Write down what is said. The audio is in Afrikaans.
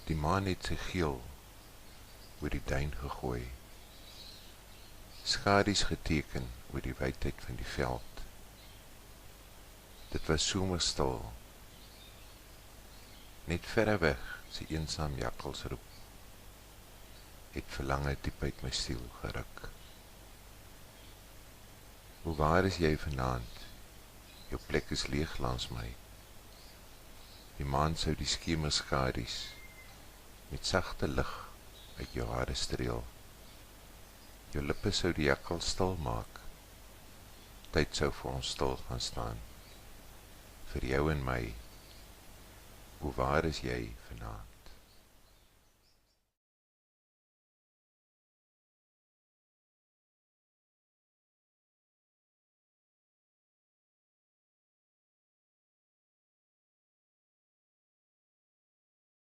Die maan het sy geel oor die duin gegooi, skadu's geteken oor die wydheid van die veld. Dit was somerstil, net verre weg sy eensaam jakkalsroep, het verlange diep uit my siel geruk. Hoe waar is jy vanaand? Jou plek is leeg langs my. Die maan sou die skemerskadu's met sagte lig uit jou hare streel. Jou lippe sou die jakkal stil maak. Tyd sou vir ons stil gaan staan. Vir jou en my, hoe waar is jy vanaand?